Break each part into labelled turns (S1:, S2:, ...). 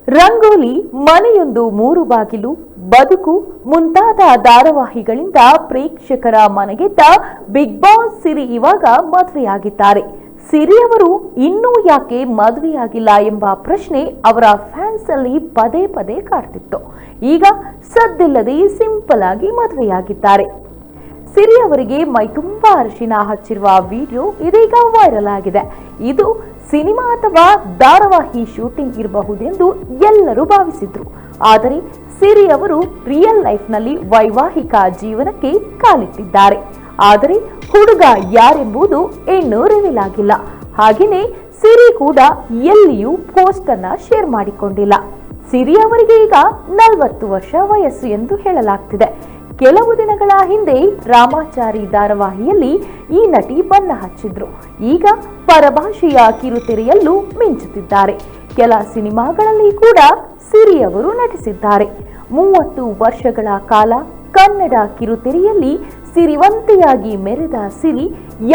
S1: ರಂಗೋಲಿ, ಮನೆಯೊಂದು ಮೂರು ಬಾಗಿಲು, ಬದುಕು ಮುಂತಾದ ಧಾರಾವಾಹಿಗಳಿಂದ ಪ್ರೇಕ್ಷಕರ ಮನಗೆದ್ದ ಬಿಗ್ ಬಾಸ್ ಸಿರಿ ಇವಾಗ ಮದುವೆಯಾಗಿದ್ದಾರೆ. ಸಿರಿ ಅವರು ಇನ್ನೂ ಯಾಕೆ ಮದುವೆಯಾಗಿಲ್ಲ ಎಂಬ ಪ್ರಶ್ನೆ ಅವರ ಫ್ಯಾನ್ಸ್ ಅಲ್ಲಿ ಪದೇ ಪದೇ ಕಾಡ್ತಿತ್ತು. ಈಗ ಸದ್ದಿಲ್ಲದೆ ಸಿಂಪಲ್ ಆಗಿ ಮದುವೆಯಾಗಿದ್ದಾರೆ. ಸಿರಿ ಅವರಿಗೆ ಮೈ ತುಂಬಾ ಅರಿಶಿನ ಹಚ್ಚಿರುವ ವಿಡಿಯೋ ಇದೀಗ ವೈರಲ್ ಆಗಿದೆ. ಇದು ಸಿನಿಮಾ ಅಥವಾ ಧಾರಾವಾಹಿ ಶೂಟಿಂಗ್ ಇರಬಹುದೆಂದು ಎಲ್ಲರೂ ಭಾವಿಸಿದ್ರು. ಆದರೆ ಸಿರಿ ಅವರು ರಿಯಲ್ ಲೈಫ್ ನಲ್ಲಿ ವೈವಾಹಿಕ ಜೀವನಕ್ಕೆ ಕಾಲಿಟ್ಟಿದ್ದಾರೆ. ಆದರೆ ಹುಡುಗ ಯಾರೆಂಬುದು ಇನ್ನೂ ರಿವೀಲ್ ಆಗಿಲ್ಲ. ಹಾಗೆಯೇ ಸಿರಿ ಕೂಡ ಎಲ್ಲಿಯೂ ಪೋಸ್ಟ್ ಅನ್ನ ಶೇರ್ ಮಾಡಿಕೊಂಡಿಲ್ಲ. ಸಿರಿ ಅವರಿಗೆ ಈಗ 40 ವರ್ಷ ವಯಸ್ಸು ಎಂದು ಹೇಳಲಾಗ್ತಿದೆ. ಕೆಲವು ದಿನಗಳ ಹಿಂದೆ ರಾಮಾಚಾರಿ ಧಾರಾವಾಹಿಯಲ್ಲಿ ಈ ನಟಿ ಬಣ್ಣ ಹಚ್ಚಿದ್ರು. ಈಗ ಪರಭಾಷೆಯ ಕಿರುತೆರೆಯಲ್ಲೂ ಮಿಂಚುತ್ತಿದ್ದಾರೆ. ಕೆಲ ಸಿನಿಮಾಗಳಲ್ಲಿ ಕೂಡ ಸಿರಿ ಅವರು ನಟಿಸಿದ್ದಾರೆ. 30 ವರ್ಷಗಳ ಕಾಲ ಕನ್ನಡ ಕಿರುತೆರೆಯಲ್ಲಿ ಸಿರಿವಂತೆಯಾಗಿ ಮೆರೆದ ಸಿರಿ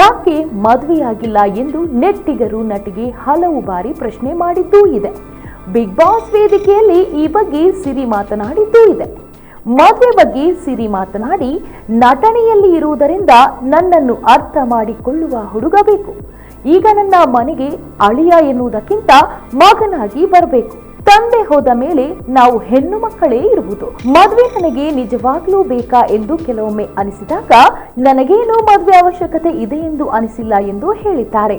S1: ಯಾಕೆ ಮದುವೆಯಾಗಿಲ್ಲ ಎಂದು ನೆಟ್ಟಿಗರು ನಟಿಗೆ ಹಲವು ಬಾರಿ ಪ್ರಶ್ನೆ ಮಾಡಿದ್ದೂ ಇದೆ. ಬಿಗ್ ಬಾಸ್ ವೇದಿಕೆಯಲ್ಲಿ ಈ ಬಗ್ಗೆ ಸಿರಿ ಮಾತನಾಡಿದ್ದೂ ಇದೆ. ಮದುವೆ ಬಗ್ಗೆ ಸಿರಿ ಮಾತನಾಡಿ, ನಟನೆಯಲ್ಲಿ ಇರುವುದರಿಂದ ನನ್ನನ್ನು ಅರ್ಥ ಮಾಡಿಕೊಳ್ಳುವ ಹುಡುಗ ಬೇಕು. ಈಗ ನನ್ನ ಮನೆಗೆ ಅಳಿಯ ಎನ್ನುವುದಕ್ಕಿಂತ ಮಗನಾಗಿ ಬರಬೇಕು. ತಂದೆ ಹೋದ ಮೇಲೆ ನಾವು ಹೆಣ್ಣು ಮಕ್ಕಳೇ ಇರುವುದು. ಮದುವೆ ನನಗೆ ನಿಜವಾಗ್ಲೂ ಬೇಕಾ ಎಂದು ಕೆಲವೊಮ್ಮೆ ಅನಿಸಿದಾಗ ನನಗೇನು ಮದುವೆ ಅವಶ್ಯಕತೆ ಇದೆ ಎಂದು ಅನಿಸಿಲ್ಲ ಎಂದು ಹೇಳಿದ್ದಾರೆ.